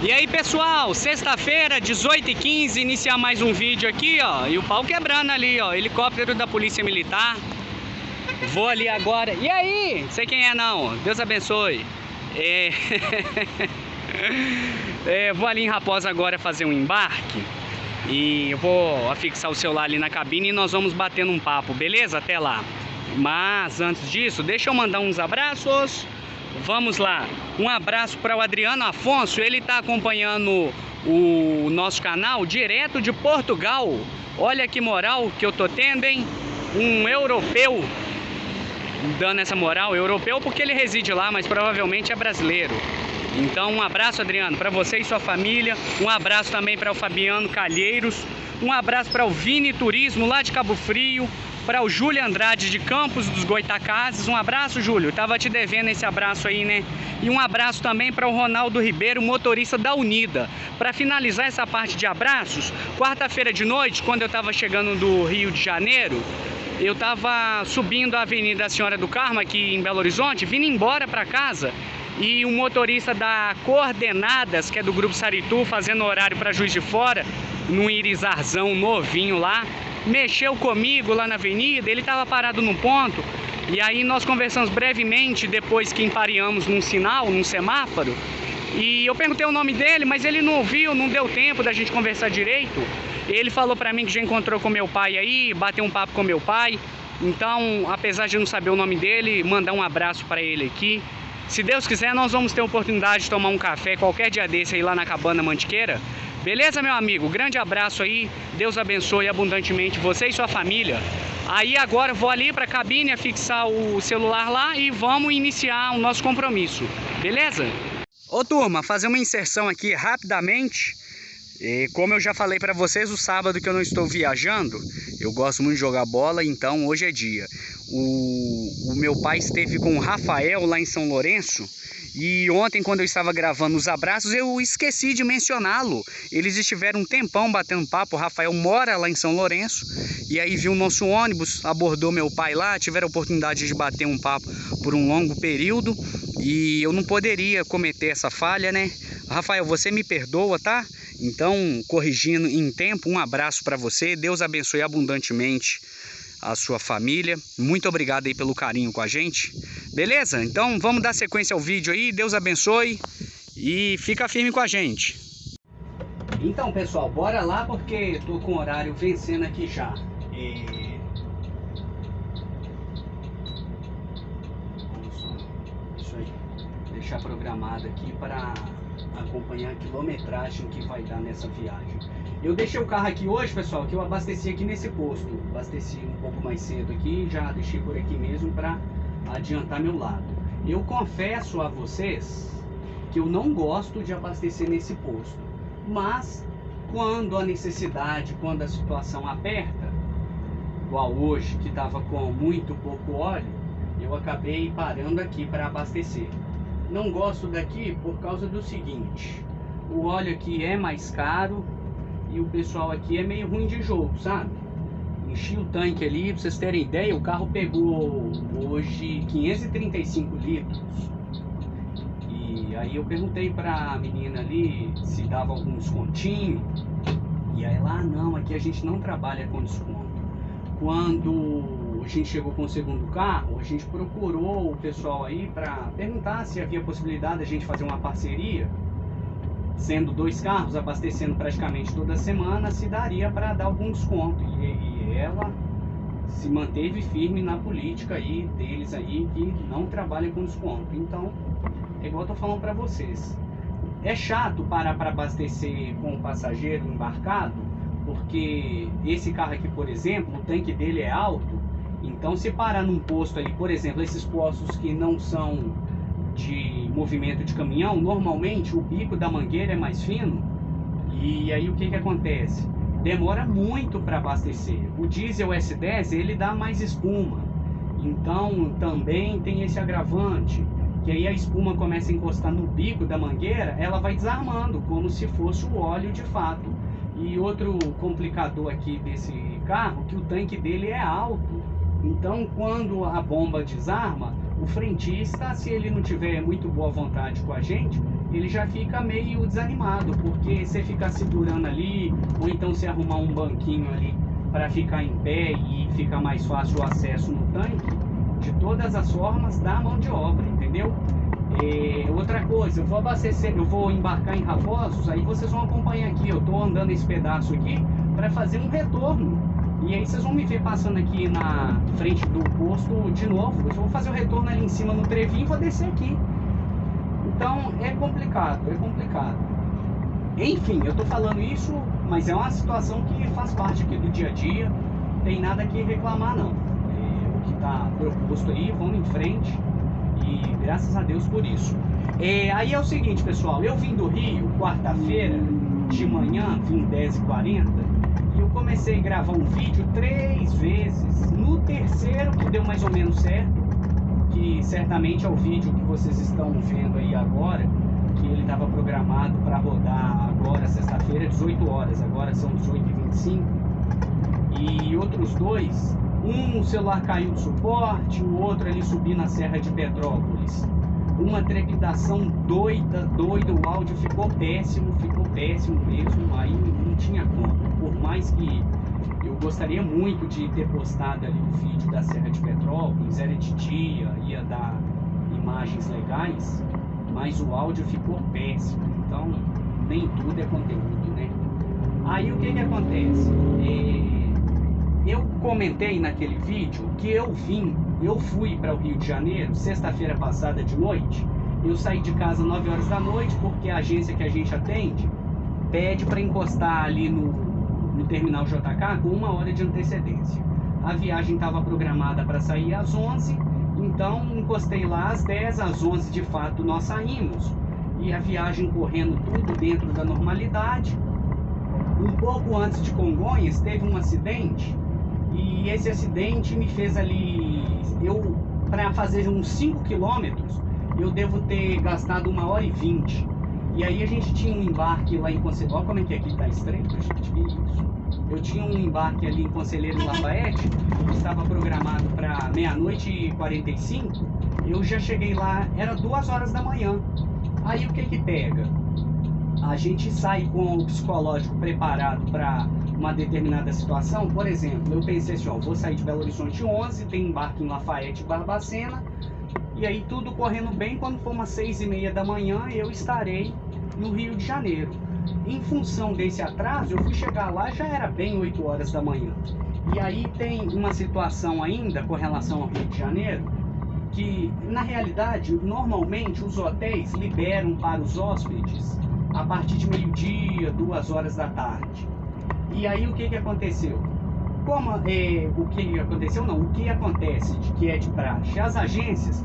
E aí pessoal, sexta-feira, 18h15, iniciar mais um vídeo aqui, ó. E o pau quebrando ali, ó, helicóptero da Polícia Militar. Vou ali agora. E aí? Sei quem é não, Deus abençoe. Vou ali em Raposa agora fazer um embarque. E eu vou afixar o celular ali na cabine e nós vamos batendo um papo, beleza? Até lá. Mas antes disso, deixa eu mandar uns abraços. Vamos lá, um abraço para o Adriano Afonso, ele está acompanhando o nosso canal direto de Portugal. Olha que moral que eu tô tendo, hein? Um europeu dando essa moral, europeu porque ele reside lá, mas provavelmente é brasileiro. Então um abraço, Adriano, para você e sua família. Um abraço também para o Fabiano Calheiros. Um abraço para o Vini Turismo lá de Cabo Frio. Para o Júlio Andrade de Campos dos Goitacazes. Um abraço, Júlio. Tava te devendo esse abraço aí, né? E um abraço também para o Ronaldo Ribeiro, motorista da Unida. Para finalizar essa parte de abraços, quarta-feira de noite, quando eu tava chegando do Rio de Janeiro, eu tava subindo a Avenida Senhora do Carmo aqui em Belo Horizonte, vindo embora para casa. E um motorista da Coordenadas, que é do Grupo Saritu, fazendo horário para Juiz de Fora, num irizarzão novinho lá, mexeu comigo lá na avenida. Ele estava parado num ponto, e aí nós conversamos brevemente depois que empareamos num sinal, num semáforo, e eu perguntei o nome dele, mas ele não ouviu, não deu tempo da gente conversar direito. Ele falou pra mim que já encontrou com meu pai aí, bateu um papo com meu pai. Então, apesar de não saber o nome dele, mandar um abraço para ele aqui. Se Deus quiser, nós vamos ter a oportunidade de tomar um café qualquer dia desse aí lá na Cabana Mantiqueira. Beleza, meu amigo? Grande abraço aí. Deus abençoe abundantemente você e sua família. Aí agora eu vou ali para a cabine afixar o celular lá e vamos iniciar o nosso compromisso. Beleza? Ô turma, fazer uma inserção aqui rapidamente. E como eu já falei para vocês, o sábado que eu não estou viajando, eu gosto muito de jogar bola, então hoje é dia. O meu pai esteve com o Rafael lá em São Lourenço. E ontem, quando eu estava gravando os abraços, eu esqueci de mencioná-lo. Eles estiveram um tempão batendo papo. O Rafael mora lá em São Lourenço. E aí viu o nosso ônibus, abordou meu pai lá. Tiveram a oportunidade de bater um papo por um longo período. E eu não poderia cometer essa falha, né? Rafael, você me perdoa, tá? Então, corrigindo em tempo, um abraço para você. Deus abençoe abundantemente a sua família. Muito obrigado aí pelo carinho com a gente. Beleza? Então vamos dar sequência ao vídeo aí. Deus abençoe e fica firme com a gente. Então, pessoal, bora lá porque tô com o horário vencendo aqui já. Isso aí. Deixar programado aqui para acompanhar a quilometragem que vai dar nessa viagem. Eu deixei o carro aqui hoje, pessoal, que eu abasteci aqui nesse posto. Abasteci um pouco mais cedo aqui, já deixei por aqui mesmo para adiantar meu lado. Eu confesso a vocês que eu não gosto de abastecer nesse posto, mas quando a necessidade, quando a situação aperta, igual hoje que estava com muito pouco óleo, eu acabei parando aqui para abastecer. Não gosto daqui por causa do seguinte: o óleo aqui é mais caro e o pessoal aqui é meio ruim de jogo, sabe? Enchi o tanque ali, pra vocês terem ideia, o carro pegou hoje 535 litros. E aí eu perguntei pra menina ali se dava algum descontinho. E aí ela, não, aqui a gente não trabalha com desconto. Quando a gente chegou com o segundo carro, a gente procurou o pessoal aí pra perguntar se havia possibilidade de a gente fazer uma parceria. Sendo dois carros, abastecendo praticamente toda semana, se daria para dar algum desconto. E ela se manteve firme na política aí deles aí, que não trabalha com desconto. Então, é igual eu tô falando para vocês. É chato parar para abastecer com o passageiro embarcado, porque esse carro aqui, por exemplo, o tanque dele é alto. Então, se parar num posto ali, por exemplo, esses postos que não são de movimento de caminhão, normalmente o bico da mangueira é mais fino. E aí o que que acontece? Demora muito para abastecer. O diesel S10 ele dá mais espuma, então também tem esse agravante, que aí a espuma começa a encostar no bico da mangueira, ela vai desarmando como se fosse o óleo de fato. E outro complicador aqui desse carro, que o tanque dele é alto. Então quando a bomba desarma, o frentista, se ele não tiver muito boa vontade com a gente, ele já fica meio desanimado, porque você ficar segurando ali, ou então se arrumar um banquinho ali para ficar em pé e ficar mais fácil o acesso no tanque, de todas as formas dá mão de obra, entendeu? Outra coisa, eu vou abastecer, eu vou embarcar em Raposos, aí vocês vão acompanhar aqui, eu tô andando esse pedaço aqui para fazer um retorno. E aí vocês vão me ver passando aqui na frente do posto de novo. Eu vou fazer o retorno ali em cima no trevinho e vou descer aqui. Então é complicado, é complicado. Enfim, eu tô falando isso, mas é uma situação que faz parte aqui do dia a dia. Não tem nada que reclamar não. O que tá proposto aí, vamos em frente. E graças a Deus por isso. Aí é o seguinte, pessoal, eu vim do Rio quarta-feira de manhã, vim 10h40, e eu comecei a gravar um vídeo 3 vezes. No terceiro, que deu mais ou menos certo, que certamente é o vídeo que vocês estão vendo aí agora, que ele estava programado para rodar agora, sexta-feira, 18 horas, agora são 18h25, e outros dois, um celular caiu do suporte, o outro ali subiu na Serra de Petrópolis. Uma trepidação doida, o áudio ficou péssimo mesmo, aí não tinha como. Por mais que eu gostaria muito de ter postado ali o vídeo da Serra de Petrópolis, era de dia, ia dar imagens legais, mas o áudio ficou péssimo, então nem tudo é conteúdo, né? Aí o que acontece? Eu comentei naquele vídeo que eu fui para o Rio de Janeiro sexta-feira passada de noite. Eu saí de casa 9 horas da noite porque a agência que a gente atende pede para encostar ali no terminal JK com 1 hora de antecedência. A viagem estava programada para sair às 11, então encostei lá às 10, às 11 de fato nós saímos. E a viagem correndo tudo dentro da normalidade. Um pouco antes de Congonhas teve um acidente. E esse acidente me fez ali, para fazer uns 5 quilômetros, eu devo ter gastado 1h20. E aí a gente tinha um embarque lá em Conselheiro, olha como é que aqui tá estreito, gente, que isso. Eu tinha um embarque ali em Conselheiro Lafayette, que estava programado para 00h45, eu já cheguei lá, era 2 horas da manhã. Aí o que pega? A gente sai com o psicológico preparado para uma determinada situação. Por exemplo, eu pensei assim, ó, vou sair de Belo Horizonte 11, tem embarque em Lafayette e Barbacena, e aí tudo correndo bem, quando for umas 6h30 da manhã, eu estarei no Rio de Janeiro. Em função desse atraso, eu fui chegar lá, já era bem 8 horas da manhã. E aí tem uma situação ainda com relação ao Rio de Janeiro, que na realidade, normalmente os hotéis liberam para os hóspedes a partir de meio-dia, 2 horas da tarde. E aí o que aconteceu? O que aconteceu não, o que acontece, que é de praxe, as agências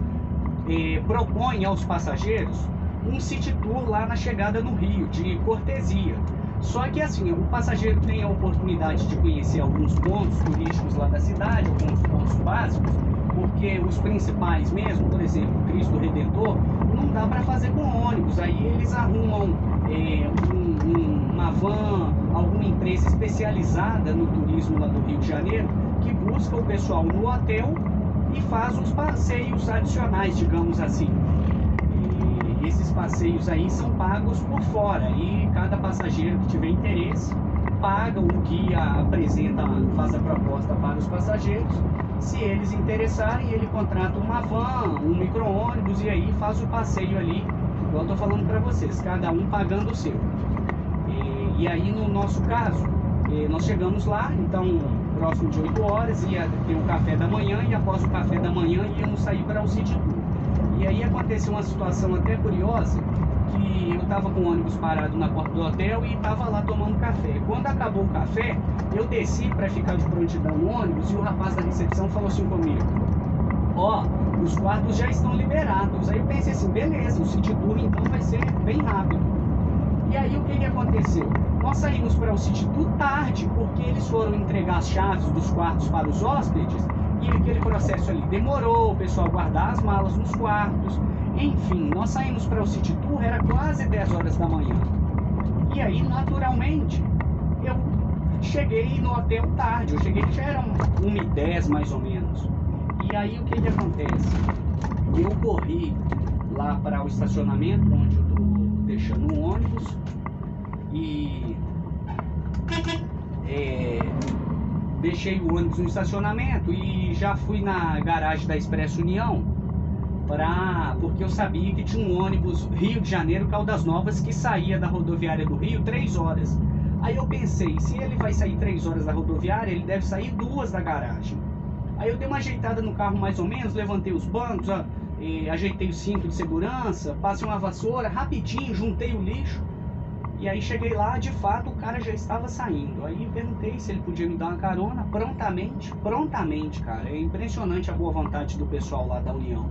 propõem aos passageiros um city tour lá na chegada no Rio, de cortesia. Só que assim, o passageiro tem a oportunidade de conhecer alguns pontos turísticos lá da cidade, alguns pontos básicos, porque os principais mesmo, por exemplo, Cristo Redentor, não dá para fazer com ônibus. Aí eles arrumam uma van, alguma empresa especializada no turismo lá do Rio de Janeiro, que busca o pessoal no hotel e faz uns passeios adicionais, digamos assim. E esses passeios aí são pagos por fora, e cada passageiro que tiver interesse paga, o guia apresenta, faz a proposta para os passageiros. Se eles interessarem, ele contrata uma van, um micro-ônibus, e aí faz o passeio ali, igual eu tô falando para vocês, cada um pagando o seu. E aí no nosso caso, nós chegamos lá, então próximo de 8 horas, ia ter o café da manhã, e após o café da manhã íamos sair para o City Tour. E aí aconteceu uma situação até curiosa, que eu estava com o ônibus parado na porta do hotel e estava lá tomando café. Quando acabou o café, eu desci para ficar de prontidão no ônibus, e o rapaz da recepção falou assim comigo: ó, os quartos já estão liberados. Aí eu pensei assim, beleza, o City Tour então vai ser bem rápido. E aí o que aconteceu? Nós saímos para o City Tour tarde, porque eles foram entregar as chaves dos quartos para os hóspedes, e aquele processo ali demorou, o pessoal guardar as malas nos quartos. Enfim, nós saímos para o City Tour, era quase 10 horas da manhã. E aí, naturalmente, eu cheguei no hotel tarde. Eu cheguei, já era 1h10 mais ou menos. E aí, o que acontece? eu corri lá para o estacionamento onde eu tô deixando o ônibus e deixei o ônibus no estacionamento e já fui na garagem da Expresso União porque eu sabia que tinha um ônibus Rio de Janeiro Caldas Novas que saía da rodoviária do Rio 3 horas. Aí eu pensei, se ele vai sair 3 horas da rodoviária, ele deve sair 2 da garagem. Aí eu dei uma ajeitada no carro mais ou menos, levantei os bancos, ajeitei o cinto de segurança, passei uma vassoura, rapidinho, juntei o lixo. E aí cheguei lá, de fato, o cara já estava saindo. Aí eu perguntei se ele podia me dar uma carona, prontamente, cara. É impressionante a boa vontade do pessoal lá da União.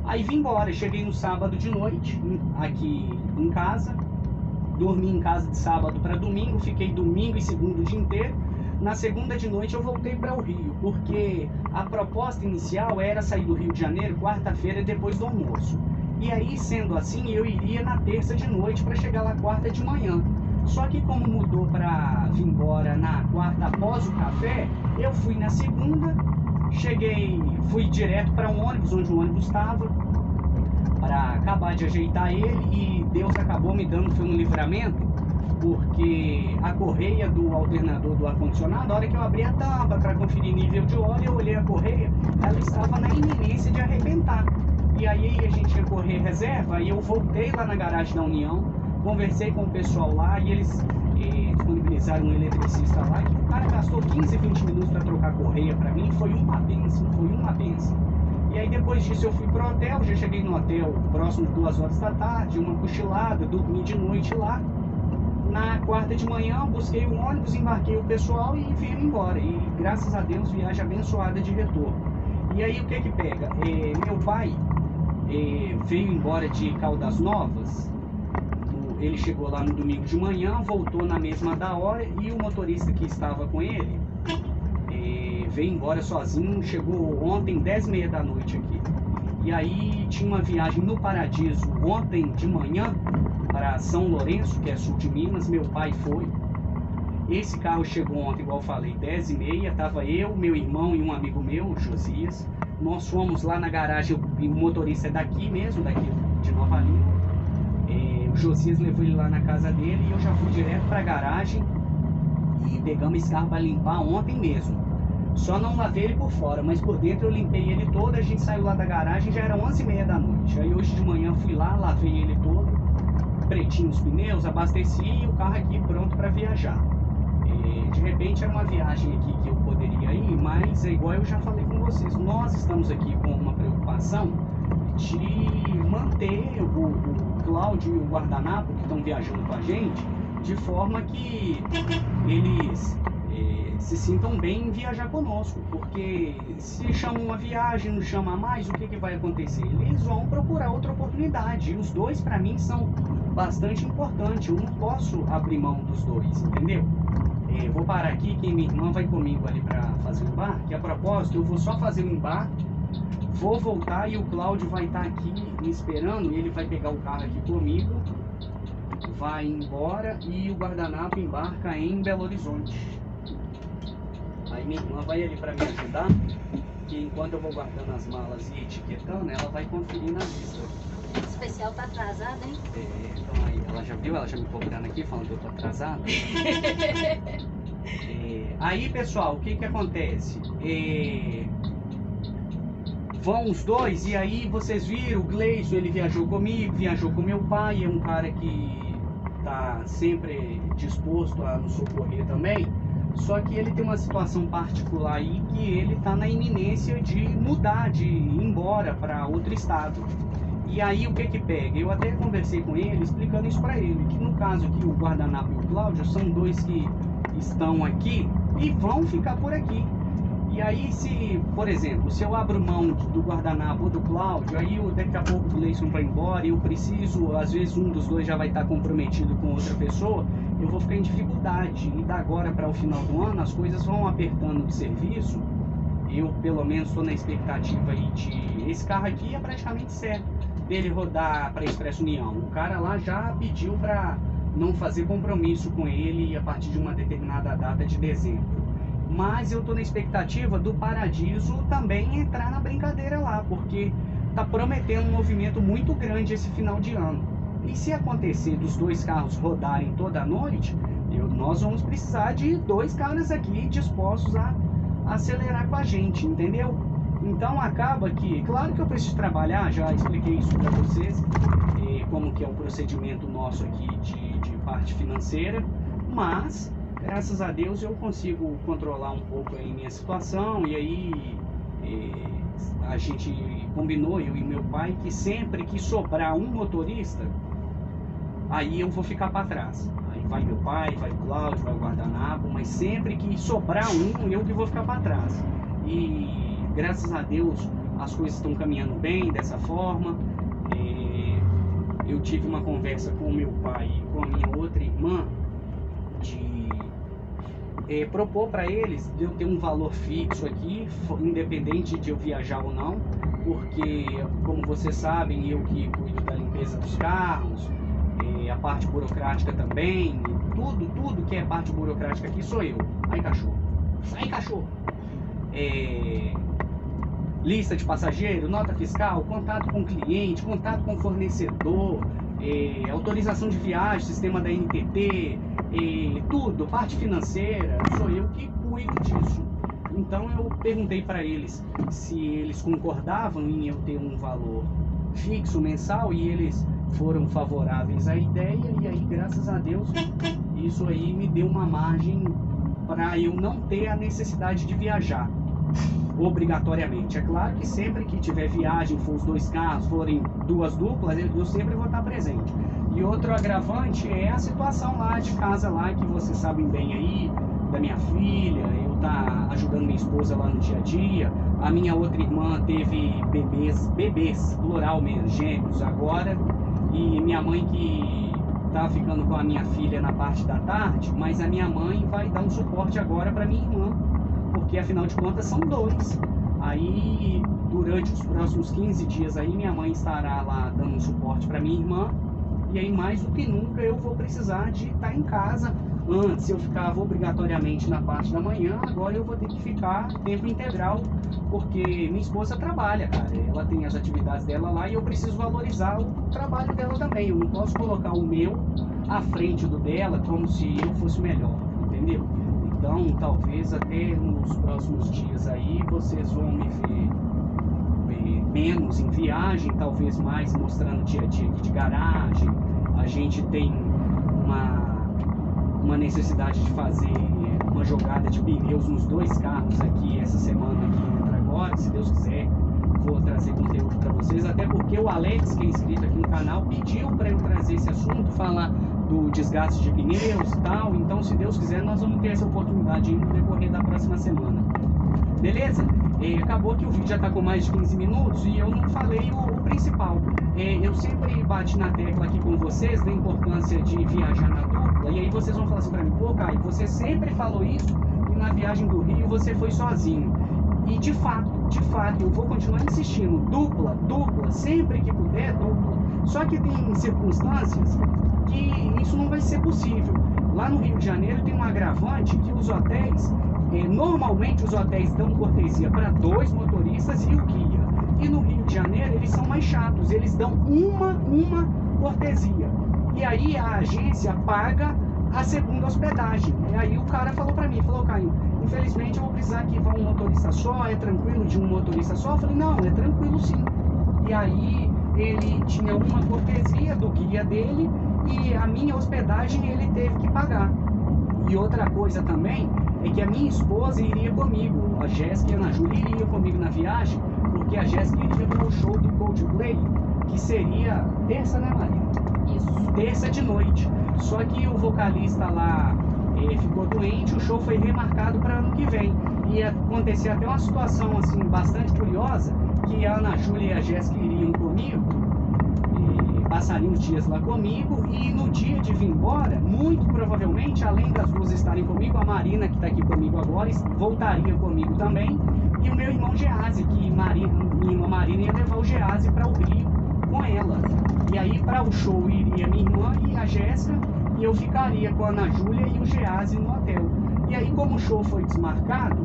Aí vim embora, cheguei no sábado de noite, aqui em casa. Dormi em casa de sábado para domingo, fiquei domingo e segunda o dia inteiro. Na segunda de noite eu voltei para o Rio, porque a proposta inicial era sair do Rio de Janeiro quarta-feira depois do almoço. E aí, sendo assim, eu iria na terça de noite para chegar lá quarta de manhã. Só que como mudou para vir embora na quarta após o café, eu fui na segunda, fui direto para um ônibus, onde o ônibus estava, para acabar de ajeitar ele, e Deus acabou me dando, foi um livramento, porque a correia do alternador do ar-condicionado, na hora que eu abri a tampa para conferir nível de óleo, eu olhei a correia, ela estava na iminência de arrebentar. E aí a gente ia correr reserva, e eu voltei lá na garagem da União, conversei com o pessoal lá, e eles disponibilizaram um eletricista lá, que o cara gastou 15, 20 minutos para trocar a correia para mim, foi uma bênção, E aí depois disso eu fui pro hotel, já cheguei no hotel próximo de 2 horas da tarde, uma cochilada, dormi de noite lá. Na quarta de manhã busquei o ônibus, embarquei o pessoal e vim embora. E graças a Deus, viagem abençoada de retorno. E aí o que que pega? Meu pai veio embora de Caldas Novas. Ele chegou lá no domingo de manhã, voltou na mesma da hora, e o motorista que estava com ele veio embora sozinho, chegou ontem 10h30 da noite aqui. E aí tinha uma viagem no Paradiso ontem de manhã para São Lourenço, que é sul de Minas. Meu pai foi. Esse carro chegou ontem, igual eu falei, 10h30. Tava eu, meu irmão e um amigo meu, Josias. Nós fomos lá na garagem, o motorista é daqui mesmo, daqui de Nova Lima. O Josias levou ele lá na casa dele e eu já fui direto para a garagem e pegamos esse carro para limpar ontem mesmo. Só não lavei ele por fora, mas por dentro eu limpei ele todo. A gente saiu lá da garagem, já era 11h30 da noite. Aí hoje de manhã fui lá, lavei ele todo, pretinho os pneus, abasteci e o carro aqui pronto para viajar. De repente era uma viagem aqui que eu poderia ir, mas é igual eu já falei com vocês, nós estamos aqui com uma preocupação de manter o Cláudio e o Guardanapo, que estão viajando com a gente, de forma que eles se sintam bem em viajar conosco, porque se chamam uma viagem, não chama mais, o que que vai acontecer? Eles vão procurar outra oportunidade, e os dois para mim são bastante importantes, eu não posso abrir mão dos dois, entendeu? Vou parar aqui, que minha irmã vai comigo ali para fazer o embarque. A propósito, eu vou só fazer o embarque, vou voltar e o Cláudio vai estar aqui me esperando, e ele vai pegar o carro aqui comigo, vai embora e o Guardanapo embarca em Belo Horizonte. Aí minha irmã vai ali para me ajudar, que enquanto eu vou guardando as malas e etiquetando, ela vai conferir na lista. O especial tá atrasado, hein? Então aí, ela já viu, ela já me cobrando aqui, falando que eu tô atrasado. Aí pessoal, o que que acontece? Vão os dois, e aí vocês viram, o Gleison, ele viajou comigo, viajou com meu pai, é um cara que tá sempre disposto a nos socorrer também. Só que ele tem uma situação particular aí, que ele tá na iminência de mudar, de ir embora para outro estado. E aí o que que pega? Eu até conversei com ele, explicando isso para ele, que no caso aqui o Guardanapo e o Cláudio são dois que estão aqui e vão ficar por aqui. E aí se, por exemplo, se eu abro mão do Guardanapo ou do Cláudio, aí daqui a pouco o Gleison vai embora e eu preciso, às vezes um dos dois já vai estar comprometido com outra pessoa, eu vou ficar em dificuldade. E da agora para o final do ano as coisas vão apertando de serviço. Eu pelo menos estou na expectativa aí de... Esse carro aqui é praticamente certo dele rodar para Expresso União. O cara lá já pediu para não fazer compromisso com ele a partir de uma determinada data de dezembro. Mas eu estou na expectativa do Paradiso também entrar na brincadeira lá, porque tá prometendo um movimento muito grande esse final de ano. E se acontecer dos 2 carros rodarem toda a noite, nós vamos precisar de 2 caras aqui dispostos a acelerar com a gente, entendeu? Então acaba que, claro que eu preciso trabalhar, já expliquei isso para vocês, como que é o procedimento nosso aqui de parte financeira, mas graças a Deus eu consigo controlar um pouco aí minha situação. E aí a gente combinou, eu e meu pai, que sempre que sobrar um motorista, aí eu vou ficar para trás. Aí vai meu pai, vai o Cláudio, vai o guardanapo, mas sempre que sobrar um, eu que vou ficar para trás. E graças a Deus as coisas estão caminhando bem dessa forma. Eu tive uma conversa com o meu pai e com a minha outra irmã de propor para eles de eu ter um valor fixo aqui, independente de eu viajar ou não, porque, como vocês sabem, eu que cuido da limpeza dos carros, a parte burocrática também, tudo que é parte burocrática aqui sou eu. Ai, cachorro! Sai, cachorro! Lista de passageiro, nota fiscal, contato com o cliente, contato com o fornecedor, autorização de viagem, sistema da NTT, tudo, parte financeira, sou eu que cuido disso. Então eu perguntei para eles se eles concordavam em eu ter um valor fixo mensal, e eles foram favoráveis à ideia, e aí graças a Deus isso aí me deu uma margem para eu não ter a necessidade de viajar obrigatoriamente. É claro que sempre que tiver viagem, for os 2 carros, forem 2 duplas, eu sempre vou estar presente. E outro agravante é a situação lá de casa lá, que vocês sabem bem aí, da minha filha, eu tá ajudando minha esposa lá no dia a dia. A minha outra irmã teve bebês, plural mesmo, gêmeos agora, e minha mãe que tá ficando com a minha filha na parte da tarde, mas a minha mãe vai dar um suporte agora para minha irmã, porque afinal de contas são 2. Aí durante os próximos 15 dias aí minha mãe estará lá dando um suporte para minha irmã, e aí mais do que nunca eu vou precisar de estar em casa. Antes eu ficava obrigatoriamente na parte da manhã, agora eu vou ter que ficar tempo integral, porque minha esposa trabalha, cara, ela tem as atividades dela lá e eu preciso valorizar o trabalho dela também. Eu não posso colocar o meu à frente do dela como se eu fosse melhor, entendeu? Então, talvez até nos próximos dias aí vocês vão me ver menos em viagem, talvez mais mostrando dia a dia aqui de garagem. A gente tem uma necessidade de fazer uma jogada de pneus nos 2 carros aqui essa semana que entra agora. Se Deus quiser, vou trazer conteúdo para vocês, até porque o Alex, que é inscrito aqui no canal, pediu para eu trazer esse assunto, falar do desgaste de pneus e tal. Então, se Deus quiser, nós vamos ter essa oportunidade no decorrer da próxima semana. Beleza? Acabou que o vídeo já está com mais de 15 minutos e eu não falei o principal. Eu sempre bati na tecla aqui com vocês da importância de viajar na dupla, e aí vocês vão falar assim para mim: pô, Caio, você sempre falou isso e na viagem do Rio você foi sozinho. E de fato, eu vou continuar insistindo: dupla, sempre que puder, dupla. Só que tem circunstâncias que isso não vai ser possível. Lá no Rio de Janeiro tem um agravante que os hotéis, normalmente os hotéis dão cortesia para 2 motoristas e o guia. E no Rio de Janeiro eles são mais chatos, eles dão uma cortesia. E aí a agência paga a segunda hospedagem. E aí o cara falou para mim, Caio, infelizmente eu vou precisar que vá um motorista só, é tranquilo de um motorista só? Eu falei, não, é tranquilo sim. E aí ele tinha uma cortesia do guia dele e a minha hospedagem ele teve que pagar. E outra coisa também é que a minha esposa iria comigo, a Jéssica e a Ana Júlia iriam comigo na viagem, porque a Jéssica iria para o show do Coldplay, que seria terça, né, Maria? Isso. Terça de noite. Só que o vocalista lá ficou doente, o show foi remarcado para ano que vem. E acontecer até uma situação assim bastante curiosa, que a Ana Júlia e a Jéssica iriam comigo, passariam os dias lá comigo, e no dia de vir embora, muito provavelmente, além das 2 estarem comigo, a Marina, que está aqui comigo agora, voltaria comigo também, e o meu irmão Gease, que minha irmã Marina ia levar o Gease para o Rio com ela. E aí para o show iria minha irmã e a Jéssica, e eu ficaria com a Ana Júlia e o Gease no hotel. E aí, como o show foi desmarcado,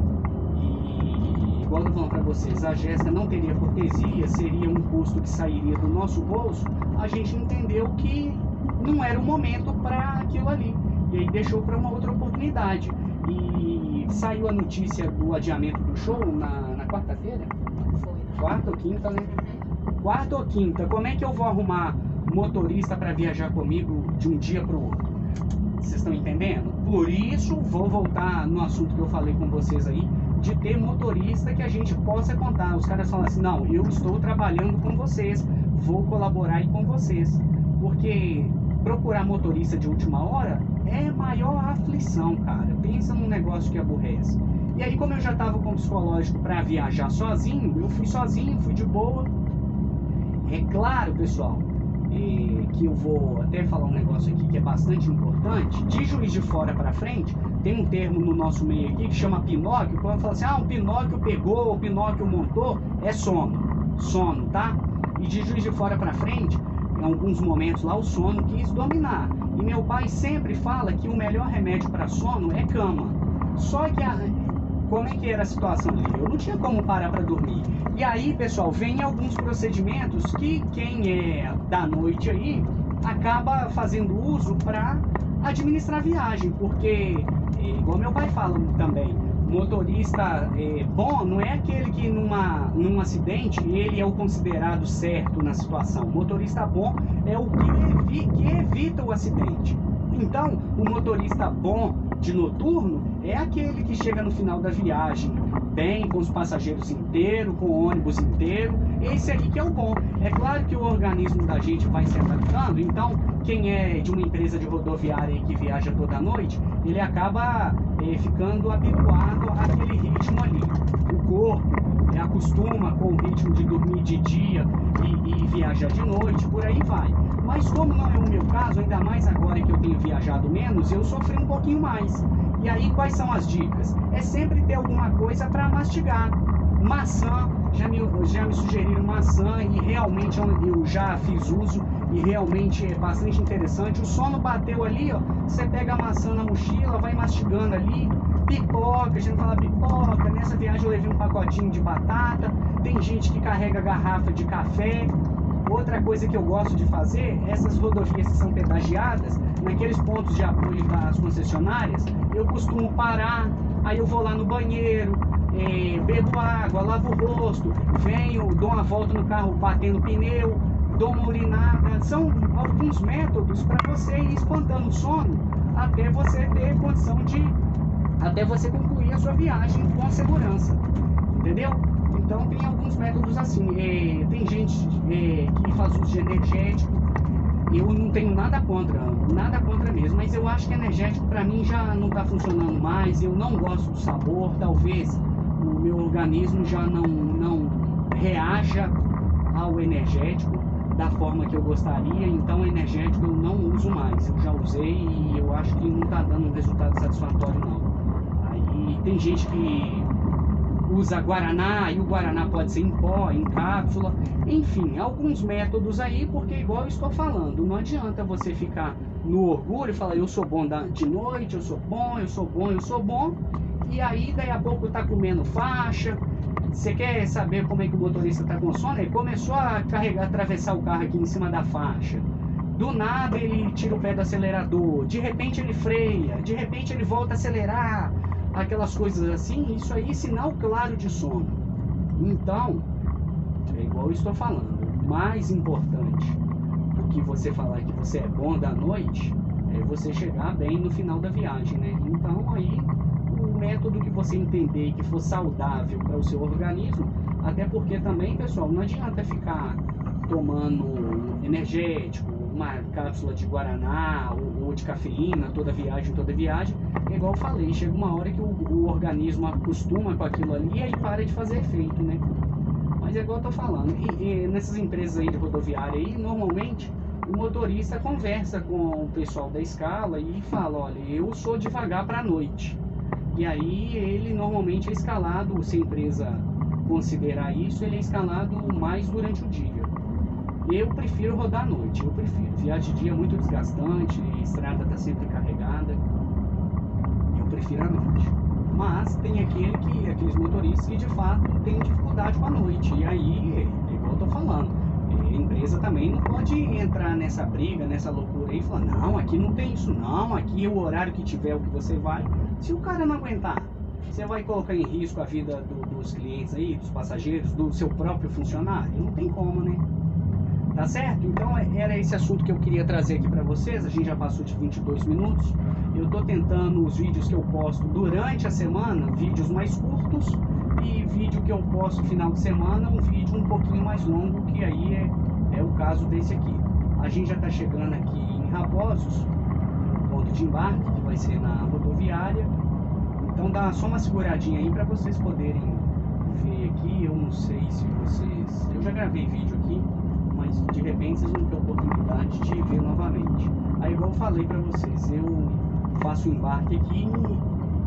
e igual eu tô falando para vocês, a Jéssica não teria cortesia, seria um custo que sairia do nosso bolso, a gente entendeu que não era o momento para aquilo ali. E aí deixou para uma outra oportunidade. E saiu a notícia do adiamento do show na quarta-feira? Foi. Quarta ou quinta, né? Quarta ou quinta, como é que eu vou arrumar motorista para viajar comigo de um dia para o outro? Vocês estão entendendo? Por isso, vou voltar no assunto que eu falei com vocês aí, de ter motorista que a gente possa contar. Os caras falam assim, não, eu estou trabalhando com vocês, vou colaborar aí com vocês. Porque procurar motorista de última hora é maior aflição, cara. Pensa num negócio que aborrece. E aí, como eu já estava com psicológico para viajar sozinho, eu fui sozinho, fui de boa. É claro, pessoal, que eu vou até falar um negócio aqui que é bastante importante. De Juiz de Fora para frente, tem um termo no nosso meio aqui que chama Pinóquio. Quando fala assim, o Pinóquio pegou, o Pinóquio montou, é sono. Sono, tá? E de Juiz de Fora para frente, em alguns momentos lá, o sono quis dominar. E meu pai sempre fala que o melhor remédio para sono é cama. Só que como é que era a situação ali? Eu não tinha como parar para dormir. E aí, pessoal, vem alguns procedimentos que quem é da noite aí acaba fazendo uso para administrar a viagem, porque, igual meu pai fala também, motorista bom não é aquele que num acidente ele é o considerado certo na situação. Motorista bom é o que evita o acidente. Então, o motorista bom de noturno é aquele que chega no final da viagem bem, com os passageiros inteiros, com o ônibus inteiro. Esse aí que é o bom. É claro que o organismo da gente vai se adaptando, então quem é de uma empresa de rodoviária e que viaja toda noite, ele acaba ficando habituado àquele ritmo ali. O corpo acostuma com o ritmo de dormir de dia e viajar de noite, por aí vai. Mas como não é o meu caso, ainda mais agora que eu tenho viajado menos, eu sofri um pouquinho mais. E aí, quais são as dicas? É sempre ter alguma coisa para mastigar. Maçã, já me sugeriram maçã e realmente eu já fiz uso e realmente é bastante interessante. O sono bateu ali, ó, você pega a maçã na mochila, vai mastigando ali. Pipoca, a gente fala pipoca, nessa viagem eu levei um pacotinho de batata. Tem gente que carrega garrafa de café. Outra coisa que eu gosto de fazer, essas rodovias que são pedagiadas, naqueles pontos de apoio das concessionárias, eu costumo parar, aí eu vou lá no banheiro, bebo água, lavo o rosto, venho, dou uma volta no carro batendo pneu, dou uma urinada. São alguns métodos para você ir espantando o sono até você ter condição até você concluir a sua viagem com segurança, entendeu? Então tem alguns métodos assim, tem gente que faz uso de energético. Eu não tenho nada contra mesmo, mas eu acho que energético para mim já não está funcionando mais, eu não gosto do sabor, talvez o meu organismo já não reaja ao energético da forma que eu gostaria, então energético eu não uso mais, eu já usei e eu acho que não está dando um resultado satisfatório não. Aí tem gente que usa Guaraná, e o Guaraná pode ser em pó, em cápsula, enfim, alguns métodos aí, porque igual eu estou falando, não adianta você ficar no orgulho e falar eu sou bom de noite, eu sou bom, e aí daí a pouco tá comendo faixa. Você quer saber como é que o motorista tá com sono? Ele começou a atravessar o carro aqui em cima da faixa. Do nada ele tira o pé do acelerador, de repente ele freia, de repente ele volta a acelerar. Aquelas coisas assim, isso aí é sinal claro de sono. Então, é igual eu estou falando, o mais importante do que você falar que você é bom da noite é você chegar bem no final da viagem, né? Então aí, o método que você entender e que for saudável para o seu organismo, até porque também, pessoal, não adianta ficar tomando energético, uma cápsula de Guaraná ou de cafeína toda viagem, é igual eu falei, chega uma hora que o organismo acostuma com aquilo ali e aí para de fazer efeito, né? Mas é igual eu tô falando, e nessas empresas aí de rodoviária aí, normalmente o motorista conversa com o pessoal da escala e fala, olha, eu sou devagar para a noite. E aí ele normalmente é escalado, se a empresa considerar isso, ele é escalado mais durante o dia. Eu prefiro rodar à noite, eu prefiro. Viagem de dia é muito desgastante, a estrada está sempre carregada. Eu prefiro à noite. Mas tem aqueles motoristas que de fato têm dificuldade com a noite. E aí, igual eu tô falando, a empresa também não pode entrar nessa briga, nessa loucura aí e falar, não, aqui não tem isso não, aqui é o horário que tiver o que você vai. Se o cara não aguentar, você vai colocar em risco a vida dos clientes aí, dos passageiros, do seu próprio funcionário? Não tem como, né? Tá certo? Então era esse assunto que eu queria trazer aqui pra vocês. A gente já passou de 22 minutos. Eu tô tentando os vídeos que eu posto durante a semana, vídeos mais curtos, e vídeo que eu posto no final de semana, um vídeo um pouquinho mais longo, que aí é o caso desse aqui. A gente já tá chegando aqui em Raposos, no ponto de embarque, que vai ser na rodoviária. Então dá só uma seguradinha aí pra vocês poderem ver aqui. Eu não sei se vocês... Eu já gravei vídeo aqui, mas de repente vocês vão ter oportunidade de ver novamente. Aí, igual eu falei pra vocês, eu faço o embarque aqui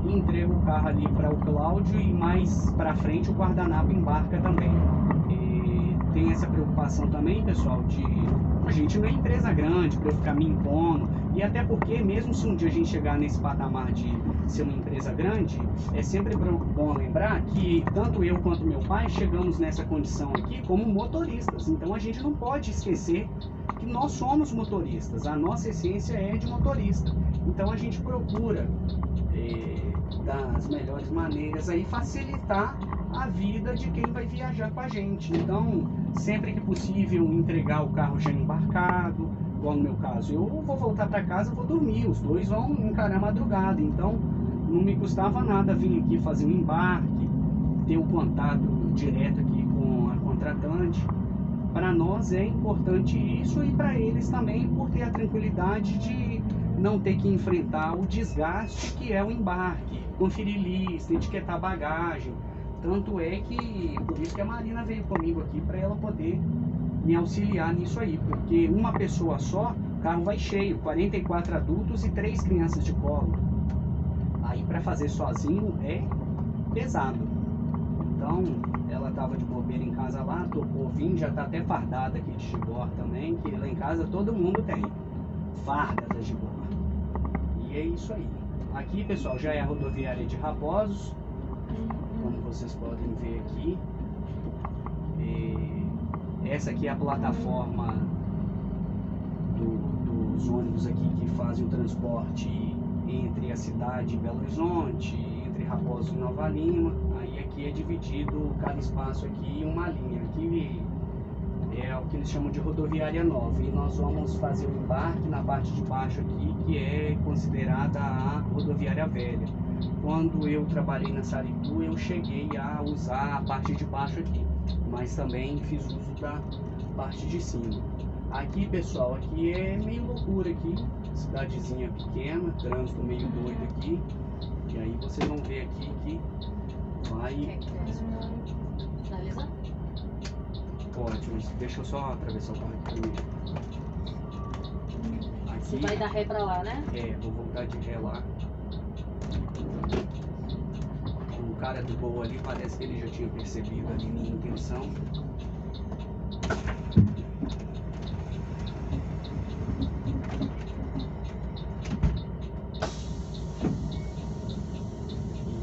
e entrego o carro ali para o Cláudio, e mais pra frente o guardanapo embarca também. E tem essa preocupação também, pessoal, de a gente não é empresa grande para eu ficar me impondo, e até porque mesmo se um dia a gente chegar nesse patamar de ser uma empresa grande, é sempre bom lembrar que tanto eu quanto meu pai chegamos nessa condição aqui como motoristas. Então a gente não pode esquecer que nós somos motoristas, a nossa essência é de motorista. Então a gente procura das melhores maneiras aí facilitar a vida de quem vai viajar com a gente. Então, sempre que possível, entregar o carro já embarcado. Igual no meu caso, eu vou voltar para casa, vou dormir, os dois vão encarar a madrugada. Então, não me custava nada vir aqui fazer um embarque, ter o contato direto aqui com a contratante. Para nós é importante isso, e para eles também, por ter a tranquilidade de não ter que enfrentar o desgaste que é o embarque, conferir lista, etiquetar bagagem. Tanto é que, por isso que a Marina veio comigo aqui, para ela poder me auxiliar nisso aí, porque uma pessoa só, o carro vai cheio, 44 adultos e 3 crianças de colo. Aí para fazer sozinho é pesado. Então, ela tava de bobeira em casa lá, tocou vim, já tá até fardada aqui de gibor também, que lá em casa todo mundo tem farda da gibor. E é isso aí. Aqui, pessoal, já é a rodoviária de Raposos, como vocês podem ver aqui. Essa aqui é a plataforma dos ônibus aqui que fazem o transporte entre a cidade e Belo Horizonte, entre Raposos e Nova Lima. Aí aqui é dividido cada espaço aqui em uma linha. Aqui é o que eles chamam de rodoviária nova, e nós vamos fazer o embarque na parte de baixo aqui, que é considerada a rodoviária velha. Quando eu trabalhei na Saritu, eu cheguei a usar a parte de baixo aqui, mas também fiz uso da parte de cima. Aqui, pessoal, aqui é meio loucura aqui, cidadezinha pequena, trânsito meio doido aqui. E aí vocês vão ver aqui que vai... Finalizar? Pode, mas deixa eu só atravessar o carro aqui primeiro. Você Aqui, vai dar ré pra lá, né? vou voltar de ré lá. O cara do gol ali, parece que ele já tinha percebido ali minha intenção.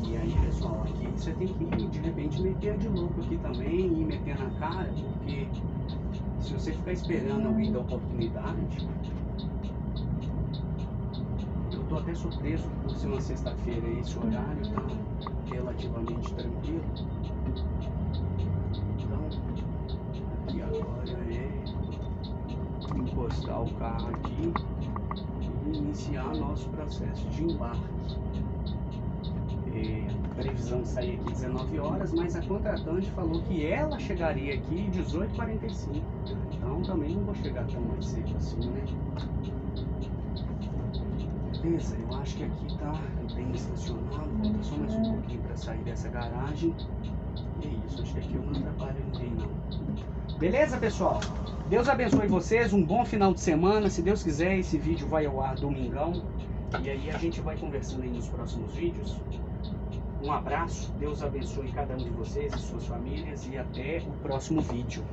E aí, pessoal, aqui você tem que de repente meter de louco aqui também e meter na cara, porque se você ficar esperando alguém dar oportunidade... Eu tô até surpreso por ser uma sexta-feira, esse horário tá relativamente tranquilo. Então, aqui agora é encostar o carro aqui e iniciar nosso processo de embarque. Previsão de sair aqui 19 horas, mas a contratante falou que ela chegaria aqui 18h45. Então também não vou chegar tão mais cedo assim, né? Beleza, eu acho que aqui tá bem estacionado, falta só mais um pouquinho para sair dessa garagem. E é isso, acho que aqui eu não atrapalho ninguém não. Beleza, pessoal? Deus abençoe vocês, um bom final de semana. Se Deus quiser, esse vídeo vai ao ar domingão. E aí a gente vai conversando aí nos próximos vídeos. Um abraço, Deus abençoe cada um de vocês e suas famílias, e até o próximo vídeo.